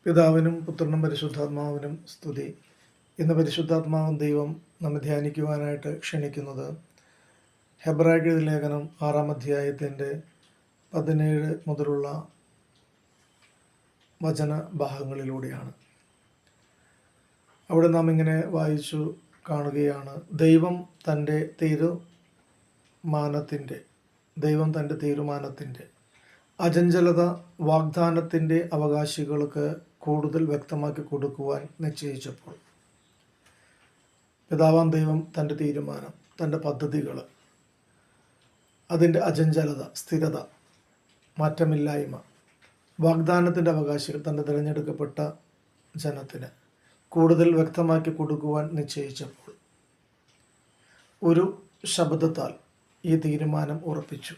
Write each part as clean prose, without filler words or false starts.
പിതാവിനും പുത്രനും പരിശുദ്ധാത്മാവിനും സ്തുതി. ഇന്ന് പരിശുദ്ധാത്മാവും ദൈവം നമ്മെ ധ്യാനിക്കുവാനായിട്ട് ക്ഷണിക്കുന്നത് ഹെബ്രായ ലേഖനം 6-ാം അധ്യായത്തിൻ്റെ 17 മുതലുള്ള വചന ഭാഗങ്ങളിലൂടെയാണ്. അവിടെ നാം ഇങ്ങനെ വായിച്ചു കാണുകയാണ്: ദൈവം തൻ്റെ തീരുമാനത്തിൻ്റെ അചഞ്ചലത വാഗ്ദാനത്തിൻ്റെ അവകാശികൾക്ക് കൂടുതൽ വ്യക്തമാക്കി കൊടുക്കുവാൻ നിശ്ചയിച്ചപ്പോൾ, പിതാവാം ദൈവം തൻ്റെ തീരുമാനം, തൻ്റെ പദ്ധതികൾ, അതിൻ്റെ അചഞ്ചലത, സ്ഥിരത, മാറ്റമില്ലായ്മ, വാഗ്ദാനത്തിൻ്റെ അവകാശികൾ, തൻ്റെ തിരഞ്ഞെടുക്കപ്പെട്ട ജനത്തിന് കൂടുതൽ വ്യക്തമാക്കി കൊടുക്കുവാൻ നിശ്ചയിച്ചപ്പോൾ ഒരു ശബ്ദത്താൽ ഈ തീരുമാനം ഉറപ്പിച്ചു.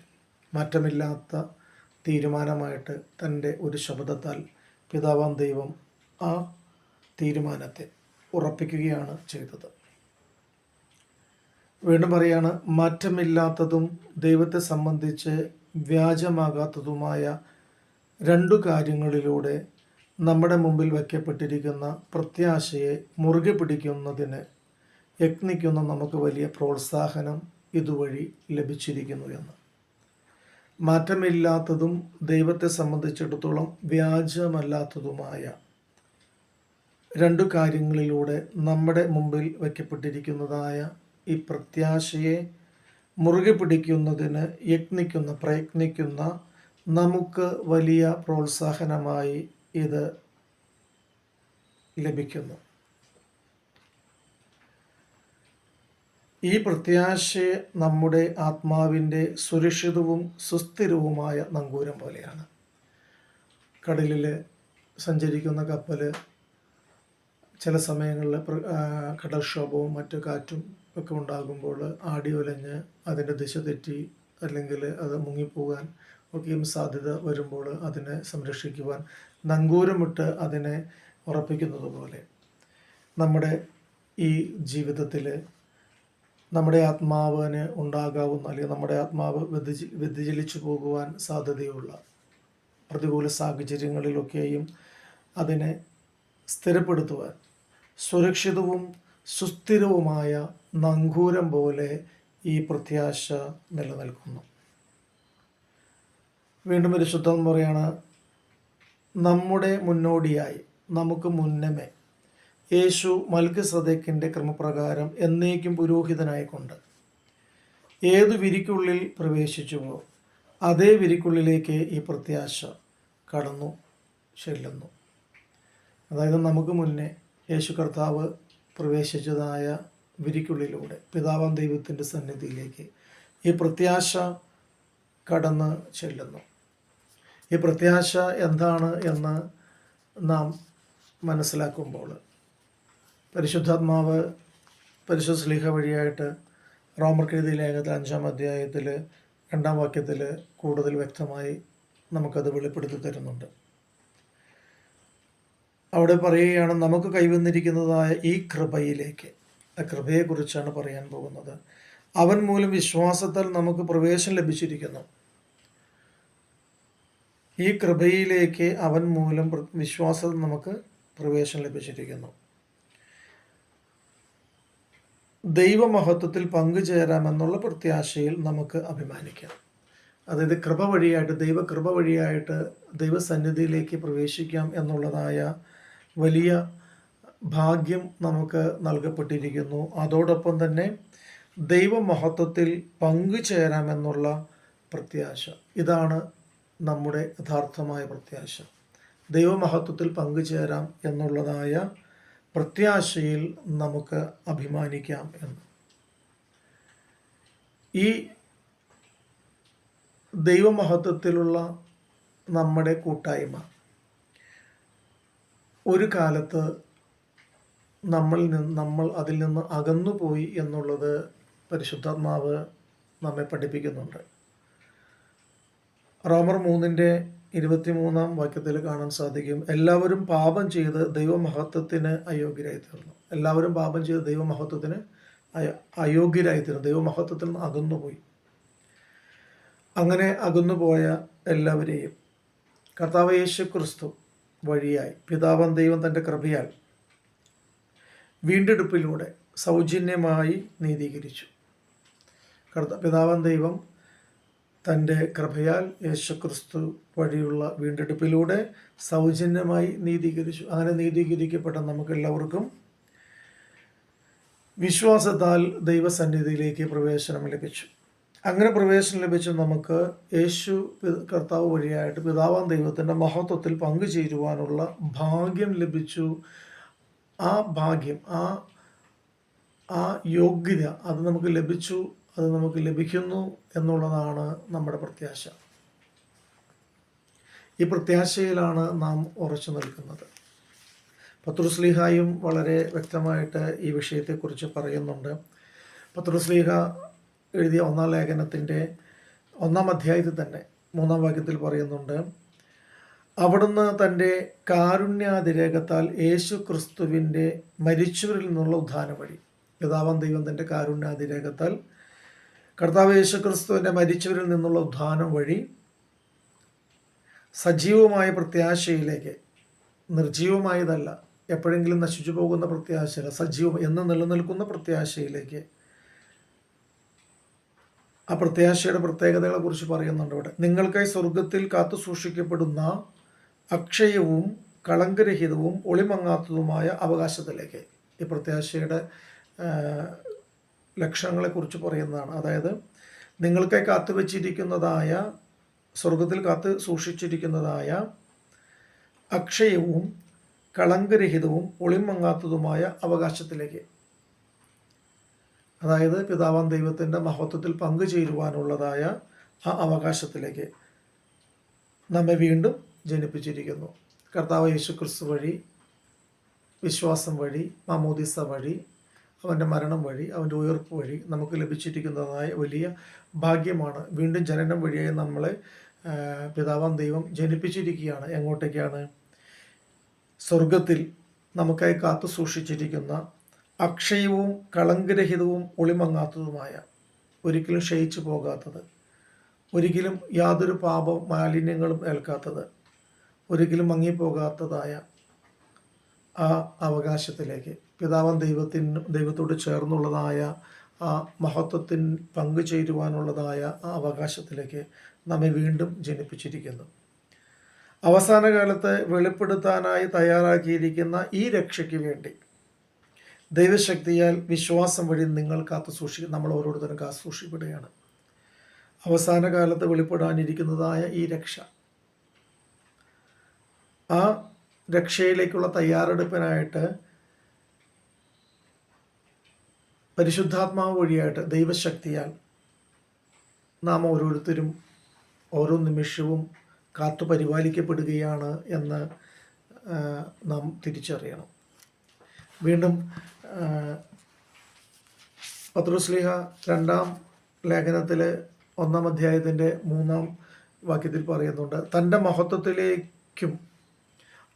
മാറ്റമില്ലാത്ത തീരുമാനമായിട്ട് തൻ്റെ ഒരു ശബ്ദത്താൽ പിതാവാം ദൈവം ആ തീരുമാനത്തെ ഉറപ്പിക്കുകയാണ് ചെയ്തത്. വീണ്ടും പറയാണ്, മാറ്റമില്ലാത്തതും ദൈവത്തെ സംബന്ധിച്ച് വ്യാജമാകാത്തതുമായ 2 കാര്യങ്ങളിലൂടെ നമ്മുടെ മുമ്പിൽ വയ്ക്കപ്പെട്ടിരിക്കുന്ന പ്രത്യാശയെ മുറുകെ പിടിക്കുന്നതിന് യത്നിക്കുന്ന നമുക്ക് വലിയ പ്രോത്സാഹനം ഇതുവഴി ലഭിച്ചിരിക്കുന്നു എന്ന്. മാറ്റമില്ലാത്തതും ദൈവത്തെ സംബന്ധിച്ചിടത്തോളം വ്യാജമല്ലാത്തതുമായ 2 കാര്യങ്ങളിലൂടെ നമ്മുടെ മുമ്പിൽ വയ്ക്കപ്പെട്ടിരിക്കുന്നതായ ഈ പ്രത്യാശയെ മുറുകെ പിടിക്കുന്നതിന് പ്രയത്നിക്കുന്ന നമുക്ക് വലിയ പ്രോത്സാഹനമായി ഇത് ലഭിക്കുന്നു. ഈ പ്രത്യാശയെ നമ്മുടെ ആത്മാവിൻ്റെ സുരക്ഷിതവും സുസ്ഥിരവുമായ നങ്കൂരം പോലെയാണ്. കടലിൽ സഞ്ചരിക്കുന്ന കപ്പൽ ചില സമയങ്ങളിൽ കടൽക്ഷോഭവും മറ്റു കാറ്റും ഒക്കെ ഉണ്ടാകുമ്പോൾ ആടി ഉലഞ്ഞ് അതിൻ്റെ ദിശ തെറ്റി അല്ലെങ്കിൽ അത് മുങ്ങിപ്പോകാൻ ഒക്കെയും സാധ്യത വരുമ്പോൾ അതിനെ സംരക്ഷിക്കുവാൻ നങ്കൂരമിട്ട് അതിനെ ഉറപ്പിക്കുന്നത് പോലെ നമ്മുടെ ഈ ജീവിതത്തിൽ നമ്മുടെ ആത്മാവിന് ഉണ്ടാകാവുന്ന, അല്ലെങ്കിൽ നമ്മുടെ ആത്മാവ് വ്യതിചലിച്ചു പോകുവാൻ സാധ്യതയുള്ള പ്രതികൂല സാഹചര്യങ്ങളിലൊക്കെയും അതിനെ സ്ഥിരപ്പെടുത്തുവാൻ സുരക്ഷിതവും സുസ്ഥിരവുമായ നങ്കൂരം പോലെ ഈ പ്രത്യാശ നിലനിൽക്കുന്നു. വീണ്ടും പരിശുദ്ധം പറയാണ്, നമ്മുടെ മുന്നോടിയായി, നമുക്ക് മുന്നമേ യേശു മൽക്കിസദേക്കിൻ്റെ ക്രമപ്രകാരം എന്നേക്കും പുരോഹിതനായിക്കൊണ്ട് ഏതു വിരിക്കുള്ളിൽ പ്രവേശിച്ചുവോ അതേ വിരിക്കുള്ളിലേക്ക് ഈ പ്രത്യാശ കടന്നു ചെല്ലുന്നു. അതായത് നമുക്ക് മുന്നേ യേശു കർത്താവ് പ്രവേശിച്ചതായ വിരിക്കുള്ളിലൂടെ പിതാവാം ദൈവത്തിൻ്റെ സന്നിധിയിലേക്ക് ഈ പ്രത്യാശ കടന്ന് ചെല്ലുന്നു. ഈ പ്രത്യാശ എന്താണ് എന്ന് നാം മനസ്സിലാക്കുമ്പോൾ പരിശുദ്ധാത്മാവ് പരിശുദ്ധ ശ്ലീഹ വഴിയായിട്ട് റോമർക്കെഴുതിയ ലേഖനത്തിൽ 5-ാം അധ്യായത്തിൽ 2-ാം വാക്യത്തിൽ കൂടുതൽ വ്യക്തമായി നമുക്കത് വെളിപ്പെടുത്തി തരുന്നുണ്ട്. അവിടെ പറയുകയാണ്, നമുക്ക് കൈവന്നിരിക്കുന്നതായ ഈ കൃപയിലേക്ക്, ആ കൃപയെക്കുറിച്ചാണ് പറയാൻ പോകുന്നത്. അവൻ മൂലം വിശ്വാസത്താൽ നമുക്ക് പ്രവേശനം ലഭിച്ചിരിക്കുന്നു. ഈ കൃപയിലേക്ക് അവൻ മൂലം വിശ്വാസത്തിൽ നമുക്ക് പ്രവേശനം ലഭിച്ചിരിക്കുന്നു. ദൈവമഹത്വത്തിൽ പങ്കുചേരാമെന്നുള്ള പ്രത്യാശയിൽ നമുക്ക് അഭിമാനിക്കാം. അതായത് ദൈവകൃപ വഴിയായിട്ട് ദൈവസന്നിധിയിലേക്ക് പ്രവേശിക്കാം എന്നുള്ളതായ വലിയ ഭാഗ്യം നമുക്ക് നൽകപ്പെട്ടിരിക്കുന്നു. അതോടൊപ്പം തന്നെ ദൈവമഹത്വത്തിൽ പങ്കുചേരാമെന്നുള്ള പ്രത്യാശ, ഇതാണ് നമ്മുടെ യഥാർത്ഥമായ പ്രത്യാശ. ദൈവമഹത്വത്തിൽ പങ്കുചേരാം എന്നുള്ളതായ പ്രത്യാശയിൽ നമുക്ക് അഭിമാനിക്കാം എന്ന്. ഈ ദൈവമഹത്വത്തിലുള്ള നമ്മുടെ കൂട്ടായ്മ ഒരു കാലത്ത് നമ്മൾ അതിൽ നിന്ന് അകന്നുപോയി എന്നുള്ളത് പരിശുദ്ധാത്മാവ് നമ്മെ പഠിപ്പിക്കുന്നുണ്ട്. റോമർ 3-ന്റെ 23-ാം കാണാൻ സാധിക്കും, എല്ലാവരും പാപം ചെയ്ത് ദൈവമഹത്വത്തിന് അയോഗ്യരായി തീർന്നു. എല്ലാവരും പാപം ചെയ്ത് ദൈവമഹത്വത്തിന് അയോഗ്യരായി തീർന്നു, ദൈവമഹത്വത്തിൽ നിന്ന് അകന്നുപോയി. അങ്ങനെ അകന്നുപോയ എല്ലാവരെയും കർത്താവ് യേശു ക്രിസ്തു വഴിയായി പിതാവാം ദൈവം തൻ്റെ കൃപയാൽ വീണ്ടെടുപ്പിലൂടെ സൗജന്യമായി നീതീകരിച്ചു. പിതാവാം ദൈവം തൻ്റെ കൃപയാൽ യേശുക്രിസ്തു വഴിയുള്ള വീണ്ടെടുപ്പിലൂടെ സൗജന്യമായി നീതീകരിച്ചു. അങ്ങനെ നീതീകരിക്കപ്പെട്ട നമുക്കെല്ലാവർക്കും വിശ്വാസത്താൽ ദൈവസന്നിധിയിലേക്ക് പ്രവേശനം ലഭിച്ചു. അങ്ങനെ പ്രവേശനം ലഭിച്ച നമുക്ക് യേശു കർത്താവ് വഴിയായിട്ട് പിതാവാം ദൈവത്തിൻ്റെ മഹത്വത്തിൽ പങ്കുചേരുവാനുള്ള ഭാഗ്യം ലഭിച്ചു. ആ ഭാഗ്യം, ആ യോഗ്യത അത് നമുക്ക് ലഭിച്ചു, അത് നമുക്ക് ലഭിക്കുന്നു എന്നുള്ളതാണ് നമ്മുടെ പ്രത്യാശ. ഈ പ്രത്യാശയിലാണ് നാം ഉറച്ചു നിൽക്കുന്നത്. പത്രോസ്ലീഹായും വളരെ വ്യക്തമായിട്ട് ഈ വിഷയത്തെക്കുറിച്ച് പറയുന്നുണ്ട്. പത്രോസ്ലീഹ എഴുതിയ 1-ാം ലേഖനത്തിൻ്റെ 1-ാം അധ്യായത്തിൽ തന്നെ 3-ാം വാക്യത്തിൽ പറയുന്നുണ്ട്, അവിടുന്ന് തൻ്റെ കാരുണ്യാതിരേകത്താൽ യേശു ക്രിസ്തുവിൻ്റെ മരിച്ചവരിൽ നിന്നുള്ള ഉദ്ധാനം വഴി, പിതാവാം ദൈവം തൻ്റെ കാരുണ്യാതിരേകത്താൽ കർത്താവ് യേശു ക്രിസ്തുവിൻ്റെ മരിച്ചവരിൽ നിന്നുള്ള ഉദ്ധാനം വഴി സജീവമായ പ്രത്യാശയിലേക്ക്, നിർജീവമായതല്ല, എപ്പോഴെങ്കിലും നശിച്ചു പോകുന്ന പ്രത്യാശയല്ല, സജീവം എന്ന് നിലനിൽക്കുന്ന പ്രത്യാശയിലേക്ക്. ആ പ്രത്യാശയുടെ പ്രത്യേകതകളെ കുറിച്ച് പറയുന്നുണ്ട് ഇവിടെ. നിങ്ങൾക്കായി സ്വർഗത്തിൽ കാത്തു സൂക്ഷിക്കപ്പെടുന്ന അക്ഷയവും കളങ്കരഹിതവും ഒളിമങ്ങാത്തതുമായ അവകാശത്തിലേക്ക്. ഈ പ്രത്യാശയുടെ ലക്ഷണങ്ങളെക്കുറിച്ച് പറയുന്നതാണ്. അതായത് നിങ്ങൾക്കായി കാത്തുവച്ചിരിക്കുന്നതായ, സ്വർഗത്തിൽ കാത്ത് സൂക്ഷിച്ചിരിക്കുന്നതായ അക്ഷയവും കളങ്കരഹിതവും ഒളിമങ്ങാത്തതുമായ അവകാശത്തിലേക്ക്. അതായത് പിതാവാം ദൈവത്തിൻ്റെ മഹത്വത്തിൽ പങ്കുചേരുവാനുള്ളതായ ആ അവകാശത്തിലേക്ക് നമ്മെ വീണ്ടും ജനിപ്പിച്ചിരിക്കുന്നു. കർത്താവ് യേശുക്രിസ്തു വഴി, വിശ്വാസം വഴി, മാമോദിസ വഴി, അവൻ്റെ മരണം വഴി, അവൻ്റെ ഉയർപ്പ് വഴി നമുക്ക് ലഭിച്ചിരിക്കുന്നതായ വലിയ ഭാഗ്യമാണ്. വീണ്ടും ജനനം വഴിയായി നമ്മളെ പിതാവാം ദൈവം ജനിപ്പിച്ചിരിക്കുകയാണ്. എങ്ങോട്ടേക്കാണ്? സ്വർഗത്തിൽ നമുക്കായി കാത്തു സൂക്ഷിച്ചിരിക്കുന്ന അക്ഷയവും കളങ്കരഹിതവും ഒളിമങ്ങാത്തതുമായ, ഒരിക്കലും ക്ഷയിച്ചു പോകാത്തത്, ഒരിക്കലും യാതൊരു മാലിന്യങ്ങളും ഏൽക്കാത്തത്, ഒരിക്കലും മങ്ങിപ്പോകാത്തതായ ആ അവകാശത്തിലേക്ക്, പിതാവാം ദൈവത്തോട് ചേർന്നുള്ളതായ ആ മഹത്വത്തിൽ പങ്കുചേരുവാനുള്ളതായ ആ അവകാശത്തിലേക്ക് നമ്മെ വീണ്ടും ജനിപ്പിച്ചിരിക്കുന്നു. അവസാന കാലത്ത് വെളിപ്പെടുത്താനായി തയ്യാറാക്കിയിരിക്കുന്ന ഈ രക്ഷയ്ക്ക് വേണ്ടി ദൈവശക്തിയാൽ വിശ്വാസം വഴി നിങ്ങൾ നമ്മൾ ഓരോരുത്തരും കാത്തു സൂക്ഷിക്കപ്പെടുകയാണ്. അവസാന കാലത്ത് വെളിപ്പെടാനിരിക്കുന്നതായ ഈ രക്ഷ, ആ രക്ഷയിലേക്കുള്ള തയ്യാറെടുപ്പിനായിട്ട് പരിശുദ്ധാത്മാവ് വഴിയായിട്ട് ദൈവശക്തിയാൽ നാം ഓരോരുത്തരും ഓരോ നിമിഷവും കാത്തു പരിപാലിക്കപ്പെടുകയാണ് എന്ന് നാം തിരിച്ചറിയണം. വീണ്ടും പത്രോസ്ലീഹ 2-ാം ലേഖനത്തിൽ 1-ാം അധ്യായത്തിൻ്റെ 3-ാം വാക്യത്തിൽ പറയുന്നുണ്ട്, തൻ്റെ മഹത്വത്തിലേക്കും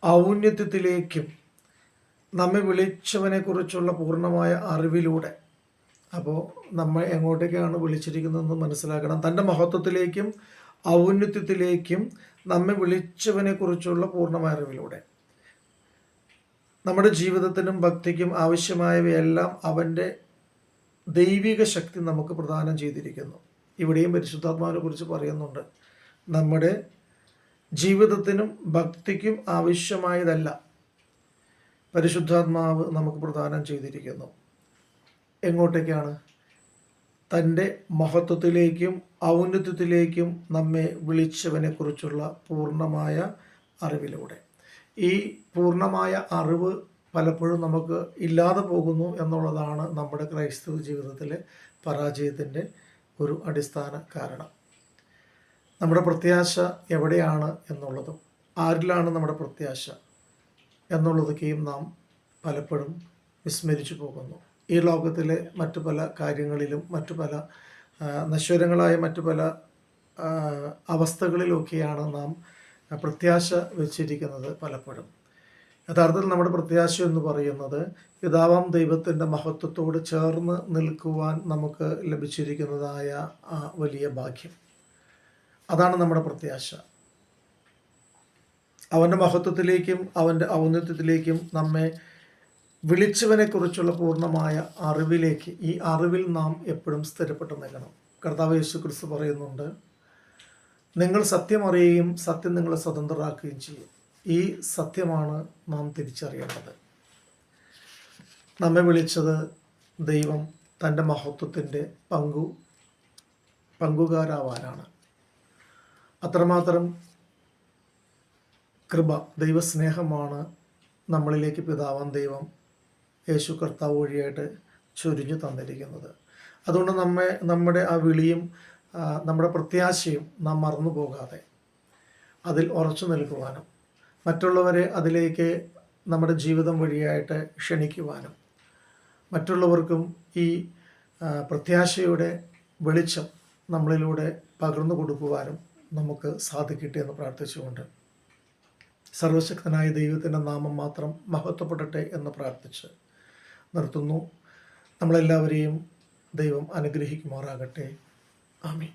ഔന്നത്യത്തിലേക്കും നമ്മെ വിളിച്ചവനെക്കുറിച്ചുള്ള പൂർണ്ണമായ അറിവിലൂടെ. അപ്പോൾ നമ്മൾ എങ്ങോട്ടേക്കാണ് വിളിച്ചിരിക്കുന്നതെന്ന് മനസ്സിലാക്കണം. തൻ്റെ മഹത്വത്തിലേക്കും ഔന്നത്യത്തിലേക്കും നമ്മെ വിളിച്ചവനെക്കുറിച്ചുള്ള പൂർണ്ണമായ അറിവിലൂടെ. നമ്മുടെ ജീവിതത്തിനും ഭക്തിക്കും ആവശ്യമായവയെല്ലാം അവൻ്റെ ദൈവിക ശക്തി നമുക്ക് പ്രദാനം ചെയ്തിരിക്കുന്നു. ഇവിടെയും പരിശുദ്ധാത്മാവിനെ കുറിച്ച് പറയുന്നുണ്ട്. നമ്മുടെ ജീവിതത്തിനും ഭക്തിക്കും ആവശ്യമായതല്ല പരിശുദ്ധാത്മാവ് നമുക്ക് പ്രദാനം ചെയ്തിരിക്കുന്നു. എങ്ങോട്ടേക്കാണ്? തൻ്റെ മഹത്വത്തിലേക്കും ഔന്നത്യത്തിലേക്കും നമ്മെ വിളിച്ചവനെക്കുറിച്ചുള്ള പൂർണ്ണമായ അറിവിലൂടെ. ഈ പൂർണ്ണമായ അറിവ് പലപ്പോഴും നമുക്ക് ഇല്ലാതെ പോകുന്നു എന്നുള്ളതാണ് നമ്മുടെ ക്രൈസ്തവ ജീവിതത്തിലെ പരാജയത്തിൻ്റെ ഒരു അടിസ്ഥാന കാരണം. നമ്മുടെ പ്രത്യാശ എവിടെയാണ് എന്നുള്ളതും ആരിലാണ് നമ്മുടെ പ്രത്യാശ എന്നുള്ളതൊക്കെയും നാം പലപ്പോഴും വിസ്മരിച്ചു പോകുന്നു. ഈ ലോകത്തിലെ മറ്റു പല കാര്യങ്ങളിലും മറ്റു പല നശ്വരങ്ങളായ മറ്റു പല അവസ്ഥകളിലൊക്കെയാണ് നാം പ്രത്യാശ വെച്ചിരിക്കുന്നത് പലപ്പോഴും. യഥാർത്ഥത്തിൽ നമ്മുടെ പ്രത്യാശ എന്ന് പറയുന്നത് പിതാവാം ദൈവത്തിൻ്റെ മഹത്വത്തോട് ചേർന്ന് നിൽക്കുവാൻ നമുക്ക് ലഭിച്ചിരിക്കുന്നതായ ആ വലിയ ഭാഗ്യം. അതാണ് നമ്മുടെ പ്രത്യാശ. അവൻ്റെ മഹത്വത്തിലേക്കും അവൻ്റെ ഔന്നത്യത്തിലേക്കും നമ്മെ വിളിച്ചവനെക്കുറിച്ചുള്ള പൂർണ്ണമായ അറിവിലേക്ക്, ഈ അറിവിൽ നാം എപ്പോഴും സ്ഥിരപ്പെട്ട് നിൽക്കണം. കർത്താവ് യേശു ക്രിസ്തു പറയുന്നുണ്ട്, നിങ്ങൾ സത്യം അറിയുകയും സത്യം നിങ്ങളെ സ്വതന്ത്രരാക്കുകയും ചെയ്യും. ഈ സത്യമാണ് നാം തിരിച്ചറിയേണ്ടത്. നമ്മെ വിളിച്ചത് ദൈവം തൻ്റെ മഹത്വത്തിൻ്റെ പങ്കുകാരാവാനാണ്. അത്രമാത്രം കൃപ, ദൈവസ്നേഹമാണ് നമ്മളിലേക്ക് പിതാവാൻ ദൈവം യേശു കർത്താവ് വഴിയായിട്ട് ചൊരിഞ്ഞു തന്നിരിക്കുന്നത്. അതുകൊണ്ട് നമ്മുടെ ആ വിളിയും നമ്മുടെ പ്രത്യാശയും നാം മറന്നു പോകാതെ അതിൽ ഉറച്ചു നിൽക്കുവാനും മറ്റുള്ളവരെ അതിലേക്ക് നമ്മുടെ ജീവിതം വഴിയായിട്ട് ക്ഷണിക്കുവാനും മറ്റുള്ളവർക്കും ഈ പ്രത്യാശയുടെ വെളിച്ചം നമ്മളിലൂടെ പകർന്നു കൊടുക്കുവാനും നമുക്ക് സാധിക്കട്ടെ എന്ന് പ്രാർത്ഥിച്ചുകൊണ്ട് സർവശക്തനായ ദൈവത്തിൻ്റെ നാമം മാത്രം മഹത്വപ്പെടട്ടെ എന്ന് പ്രാർത്ഥിച്ച് നിർത്തുന്നു. നമ്മളെല്ലാവരെയും ദൈവം അനുഗ്രഹിക്കുമാറാകട്ടെ. ആമീൻ.